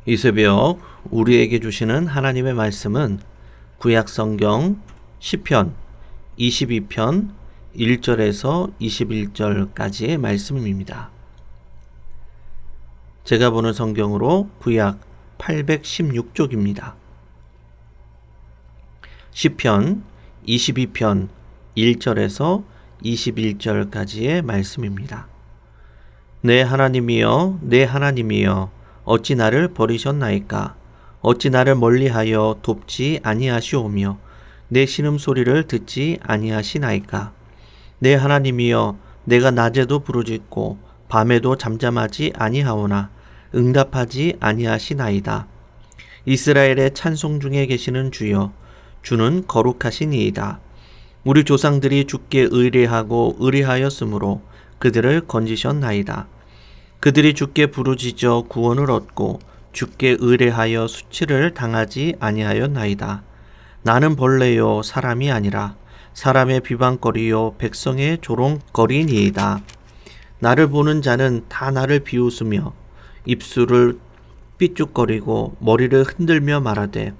이 새벽 우리에게 주시는 하나님의 말씀은 구약성경 시편 22편 1절에서 21절까지의 말씀입니다. 제가 보는 성경으로 구약 816쪽입니다. 시편 22편 1절에서 21절까지의 말씀입니다. 내 하나님이여, 내 하나님이여, 어찌 나를 버리셨나이까? 어찌 나를 멀리하여 돕지 아니하시오며 내 신음소리를 듣지 아니하시나이까? 내 하나님이여, 내가 낮에도 부르짖고 밤에도 잠잠하지 아니하오나 응답하지 아니하시나이다. 이스라엘의 찬송 중에 계시는 주여, 주는 거룩하시니이다. 우리 조상들이 주께 의뢰하고 의뢰하였으므로 그들을 건지셨나이다. 그들이 주께 부르짖어 구원을 얻고 주께 의뢰하여 수치를 당하지 아니하였나이다. 나는 벌레요 사람이 아니라 사람의 비방거리요 백성의 조롱거리니이다. 나를 보는 자는 다 나를 비웃으며 입술을 삐죽거리고 머리를 흔들며 말하되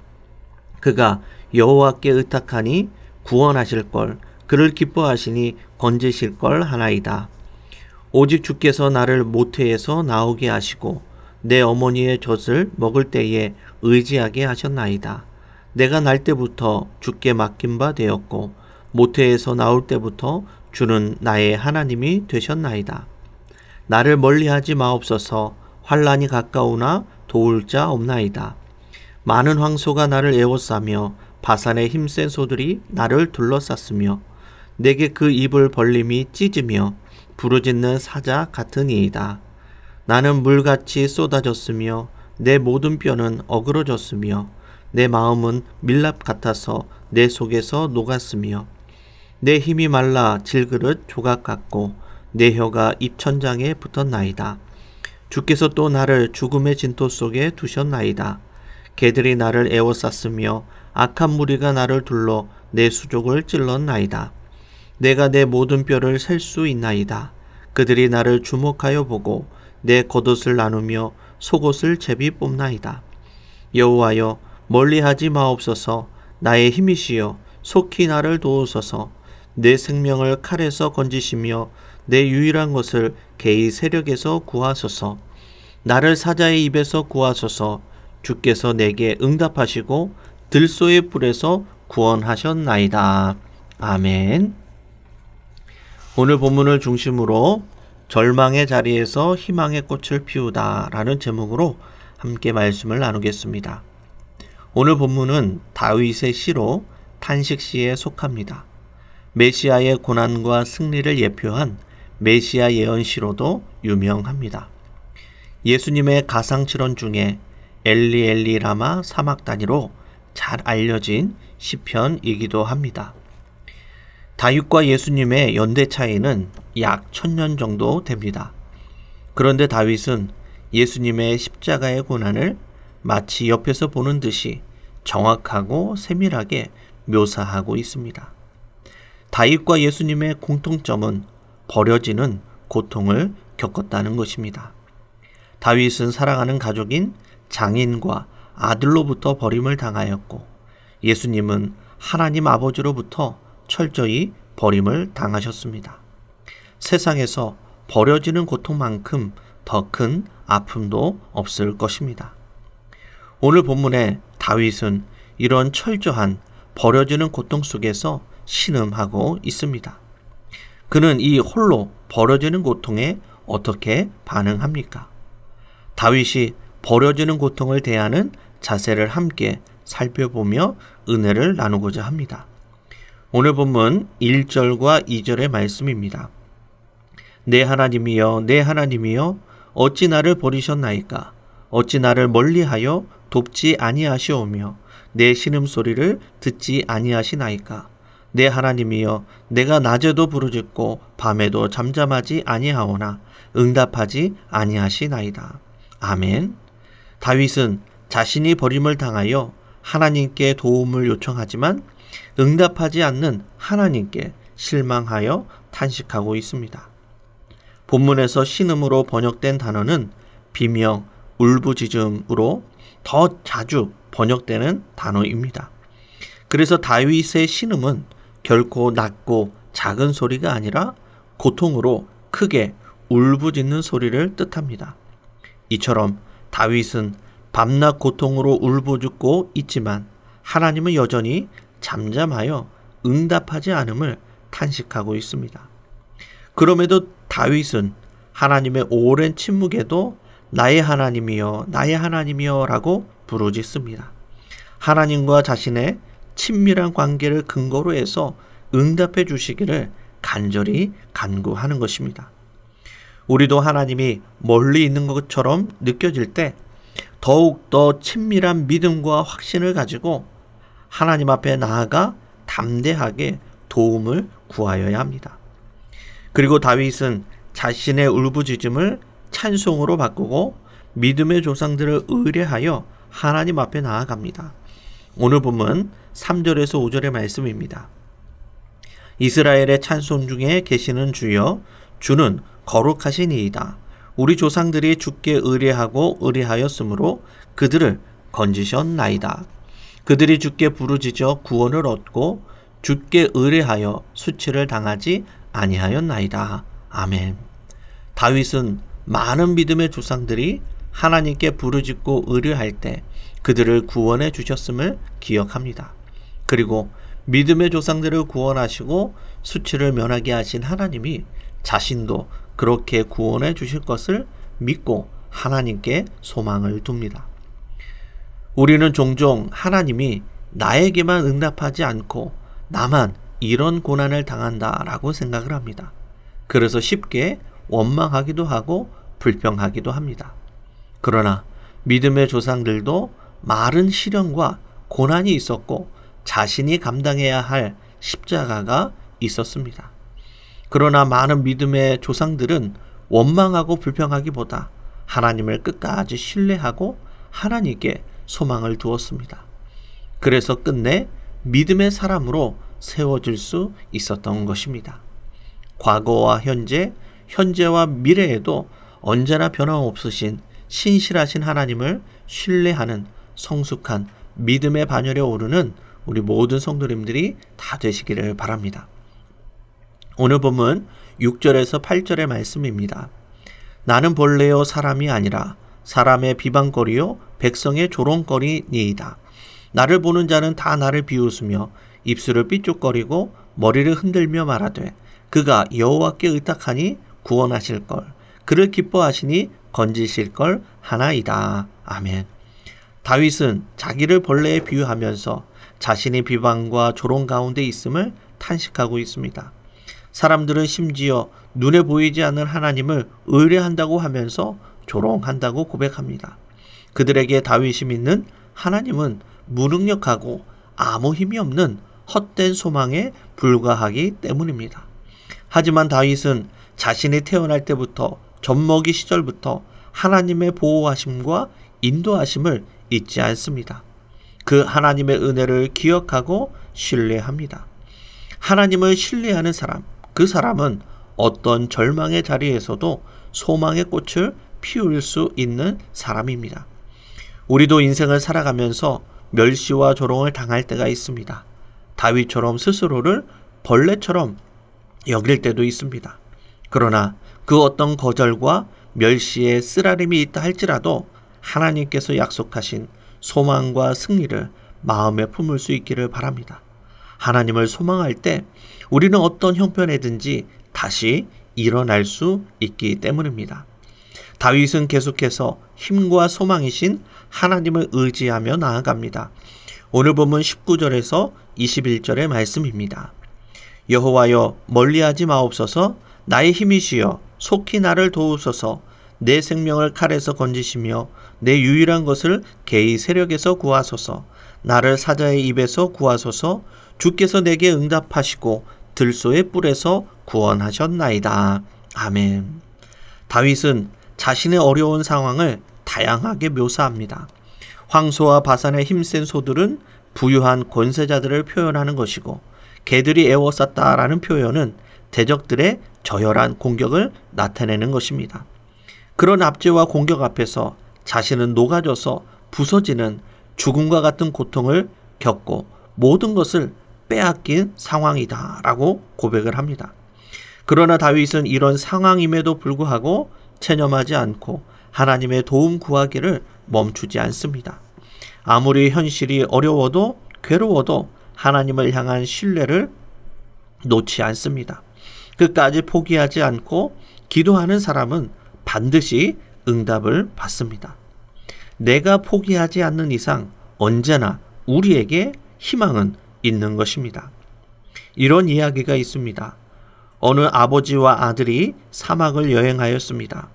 그가 여호와께 의탁하니 구원하실걸, 그를 기뻐하시니 건지실걸 하나이다. 오직 주께서 나를 모태에서 나오게 하시고 내 어머니의 젖을 먹을 때에 의지하게 하셨나이다. 내가 날 때부터 주께 맡긴 바 되었고 모태에서 나올 때부터 주는 나의 하나님이 되셨나이다. 나를 멀리하지 마옵소서. 환난이 가까우나 도울 자 없나이다. 많은 황소가 나를 에워싸며 바산의 힘센 소들이 나를 둘러쌌으며 내게 그 입을 벌림이 찢으며 부르짖는 사자 같으니이다. 나는 물같이 쏟아졌으며 내 모든 뼈는 어그러졌으며 내 마음은 밀랍 같아서 내 속에서 녹았으며 내 힘이 말라 질그릇 조각 같고 내 혀가 입천장에 붙었나이다. 주께서 또 나를 죽음의 진토 속에 두셨나이다. 개들이 나를 에워쌌으며 악한 무리가 나를 둘러 내 수족을 찔렀나이다. 내가 내 모든 뼈를 셀 수 있나이다. 그들이 나를 주목하여 보고 내 겉옷을 나누며 속옷을 제비 뽑나이다. 여호와여, 멀리하지 마옵소서. 나의 힘이시여, 속히 나를 도우소서. 내 생명을 칼에서 건지시며 내 유일한 것을 개의 세력에서 구하소서. 나를 사자의 입에서 구하소서. 주께서 내게 응답하시고 들소의 뿔에서 구원하셨나이다. 아멘. 오늘 본문을 중심으로 절망의 자리에서 희망의 꽃을 피우다 라는 제목으로 함께 말씀을 나누겠습니다. 오늘 본문은 다윗의 시로 탄식시에 속합니다. 메시아의 고난과 승리를 예표한 메시아 예언시로도 유명합니다. 예수님의 가상칠언 중에 엘리 엘리 라마 사막다니로 잘 알려진 시편이기도 합니다. 다윗과 예수님의 연대 차이는 약 1000년 정도 됩니다. 그런데 다윗은 예수님의 십자가의 고난을 마치 옆에서 보는 듯이 정확하고 세밀하게 묘사하고 있습니다. 다윗과 예수님의 공통점은 버려지는 고통을 겪었다는 것입니다. 다윗은 사랑하는 가족인 장인과 아들로부터 버림을 당하였고 예수님은 하나님 아버지로부터 철저히 버림을 당하셨습니다. 세상에서 버려지는 고통만큼 더 큰 아픔도 없을 것입니다. 오늘 본문에 다윗은 이런 철저한 버려지는 고통 속에서 신음하고 있습니다. 그는 이 홀로 버려지는 고통에 어떻게 반응합니까? 다윗이 버려지는 고통을 대하는 자세를 함께 살펴보며 은혜를 나누고자 합니다. 오늘 본문 1절과 2절의 말씀입니다. 내 하나님이여, 내 하나님이여, 어찌 나를 버리셨나이까? 어찌 나를 멀리하여 돕지 아니하시오며 내 신음소리를 듣지 아니하시나이까? 내 하나님이여, 내가 낮에도 부르짖고 밤에도 잠잠하지 아니하오나 응답하지 아니하시나이다. 아멘. 다윗은 자신이 버림을 당하여 하나님께 도움을 요청하지만 응답하지 않는 하나님께 실망하여 탄식하고 있습니다. 본문에서 신음으로 번역된 단어는 비명, 울부짖음으로 더 자주 번역되는 단어입니다. 그래서 다윗의 신음은 결코 낮고 작은 소리가 아니라 고통으로 크게 울부짖는 소리를 뜻합니다. 이처럼 다윗은 밤낮 고통으로 울부짖고 있지만 하나님은 여전히 잠잠하여 응답하지 않음을 탄식하고 있습니다. 그럼에도 다윗은 하나님의 오랜 침묵에도 나의 하나님이여 나의 하나님이여 라고 부르짖습니다. 하나님과 자신의 친밀한 관계를 근거로 해서 응답해 주시기를 간절히 간구하는 것입니다. 우리도 하나님이 멀리 있는 것처럼 느껴질 때 더욱 더 친밀한 믿음과 확신을 가지고 하나님 앞에 나아가 담대하게 도움을 구하여야 합니다. 그리고 다윗은 자신의 울부짖음을 찬송으로 바꾸고 믿음의 조상들을 의뢰하여 하나님 앞에 나아갑니다. 오늘 본문 3절에서 5절의 말씀입니다. 이스라엘의 찬송 중에 계시는 주여 주는 거룩하시니이다. 우리 조상들이 주께 의뢰하고 의뢰하였으므로 그들을 건지셨나이다. 그들이 주께 부르짖어 구원을 얻고 주께 의뢰하여 수치를 당하지 아니하였나이다. 아멘. 다윗은 많은 믿음의 조상들이 하나님께 부르짖고 의뢰할 때 그들을 구원해 주셨음을 기억합니다. 그리고 믿음의 조상들을 구원하시고 수치를 면하게 하신 하나님이 자신도 그렇게 구원해 주실 것을 믿고 하나님께 소망을 둡니다. 우리는 종종 하나님이 나에게만 응답하지 않고 나만 이런 고난을 당한다라고 생각을 합니다. 그래서 쉽게 원망하기도 하고 불평하기도 합니다. 그러나 믿음의 조상들도 많은 시련과 고난이 있었고 자신이 감당해야 할 십자가가 있었습니다. 그러나 많은 믿음의 조상들은 원망하고 불평하기보다 하나님을 끝까지 신뢰하고 하나님께 소망을 두었습니다. 그래서 끝내 믿음의 사람으로 세워질 수 있었던 것입니다. 과거와 현재, 현재와 미래에도 언제나 변함없으신 신실하신 하나님을 신뢰하는 성숙한 믿음의 반열에 오르는 우리 모든 성도님들이 다 되시기를 바랍니다. 오늘 본문 6절에서 8절의 말씀입니다. 나는 본래요 사람이 아니라 사람의 비방거리요 백성의 조롱거리니이다. 나를 보는 자는 다 나를 비웃으며 입술을 삐죽거리고 머리를 흔들며 말하되 그가 여호와께 의탁하니 구원하실 걸 그를 기뻐하시니 건지실 걸 하나이다. 아멘. 다윗은 자기를 벌레에 비유하면서 자신이 비방과 조롱 가운데 있음을 탄식하고 있습니다. 사람들은 심지어 눈에 보이지 않는 하나님을 의뢰한다고 하면서 조롱한다고 고백합니다. 그들에게 다윗이 믿는 하나님은 무능력하고 아무 힘이 없는 헛된 소망에 불과하기 때문입니다. 하지만 다윗은 자신이 태어날 때부터 젖먹이 시절부터 하나님의 보호하심과 인도하심을 잊지 않습니다. 그 하나님의 은혜를 기억하고 신뢰합니다. 하나님을 신뢰하는 사람, 그 사람은 어떤 절망의 자리에서도 소망의 꽃을 피울 수 있는 사람입니다. 우리도 인생을 살아가면서 멸시와 조롱을 당할 때가 있습니다. 다윗처럼 스스로를 벌레처럼 여길 때도 있습니다. 그러나 그 어떤 거절과 멸시의 쓰라림이 있다 할지라도 하나님께서 약속하신 소망과 승리를 마음에 품을 수 있기를 바랍니다. 하나님을 소망할 때 우리는 어떤 형편에든지 다시 일어날 수 있기 때문입니다. 다윗은 계속해서 힘과 소망이신 하나님을 의지하며 나아갑니다. 오늘 본문 19절에서 21절의 말씀입니다. 여호와여 멀리하지 마옵소서. 나의 힘이시여 속히 나를 도우소서. 내 생명을 칼에서 건지시며 내 유일한 것을 개의 세력에서 구하소서. 나를 사자의 입에서 구하소서. 주께서 내게 응답하시고 들소의 뿔에서 구원하셨나이다. 아멘. 다윗은 자신의 어려운 상황을 다양하게 묘사합니다. 황소와 바산의 힘센 소들은 부유한 권세자들을 표현하는 것이고 개들이 애워쌌다라는 표현은 대적들의 저열한 공격을 나타내는 것입니다. 그런 압제와 공격 앞에서 자신은 녹아져서 부서지는 죽음과 같은 고통을 겪고 모든 것을 빼앗긴 상황이다라고 고백을 합니다. 그러나 다윗은 이런 상황임에도 불구하고 체념하지 않고 하나님의 도움 구하기를 멈추지 않습니다. 아무리 현실이 어려워도 괴로워도 하나님을 향한 신뢰를 놓지 않습니다. 끝까지 포기하지 않고 기도하는 사람은 반드시 응답을 받습니다. 내가 포기하지 않는 이상 언제나 우리에게 희망은 있는 것입니다. 이런 이야기가 있습니다. 어느 아버지와 아들이 사막을 여행하였습니다.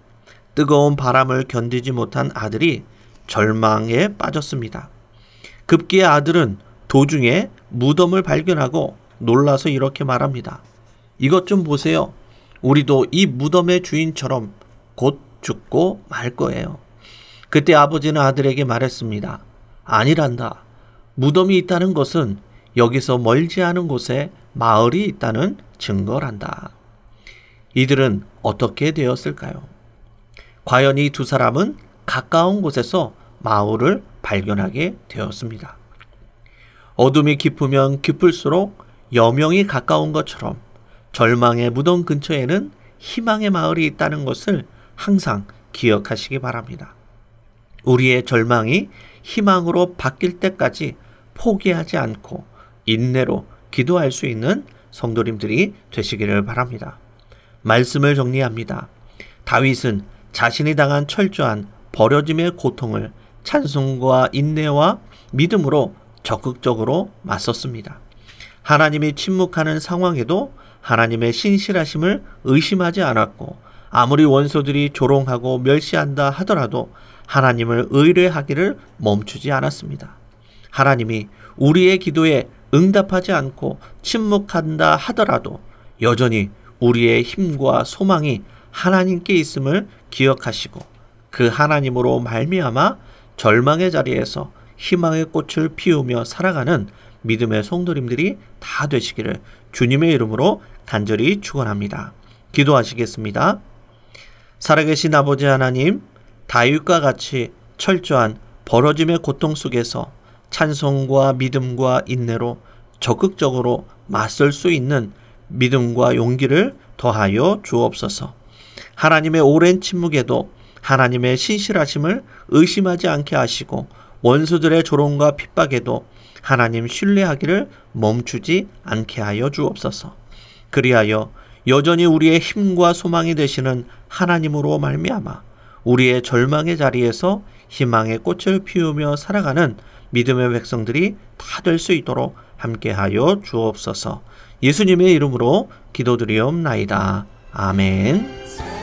뜨거운 바람을 견디지 못한 아들이 절망에 빠졌습니다. 급기야 아들은 도중에 무덤을 발견하고 놀라서 이렇게 말합니다. 이것 좀 보세요. 우리도 이 무덤의 주인처럼 곧 죽고 말 거예요. 그때 아버지는 아들에게 말했습니다. 아니란다. 무덤이 있다는 것은 여기서 멀지 않은 곳에 마을이 있다는 증거란다. 이들은 어떻게 되었을까요? 과연 이 두 사람은 가까운 곳에서 마을을 발견하게 되었습니다. 어둠이 깊으면 깊을수록 여명이 가까운 것처럼 절망의 무덤 근처에는 희망의 마을이 있다는 것을 항상 기억하시기 바랍니다. 우리의 절망이 희망으로 바뀔 때까지 포기하지 않고 인내로 기도할 수 있는 성도님들이 되시기를 바랍니다. 말씀을 정리합니다. 다윗은 자신이 당한 철저한 버려짐의 고통을 찬송과 인내와 믿음으로 적극적으로 맞섰습니다. 하나님이 침묵하는 상황에도 하나님의 신실하심을 의심하지 않았고 아무리 원수들이 조롱하고 멸시한다 하더라도 하나님을 의뢰하기를 멈추지 않았습니다. 하나님이 우리의 기도에 응답하지 않고 침묵한다 하더라도 여전히 우리의 힘과 소망이 하나님께 있음을 기억하시고 그 하나님으로 말미암아 절망의 자리에서 희망의 꽃을 피우며 살아가는 믿음의 성도님들이 다 되시기를 주님의 이름으로 간절히 축원합니다. 기도하시겠습니다. 살아계신 아버지 하나님, 다윗과 같이 철저한 벌어짐의 고통 속에서 찬송과 믿음과 인내로 적극적으로 맞설 수 있는 믿음과 용기를 더하여 주옵소서. 하나님의 오랜 침묵에도 하나님의 신실하심을 의심하지 않게 하시고 원수들의 조롱과 핍박에도 하나님 신뢰하기를 멈추지 않게 하여 주옵소서. 그리하여 여전히 우리의 힘과 소망이 되시는 하나님으로 말미암아 우리의 절망의 자리에서 희망의 꽃을 피우며 살아가는 믿음의 백성들이 다 될 수 있도록 함께하여 주옵소서. 예수님의 이름으로 기도드리옵나이다. 아멘.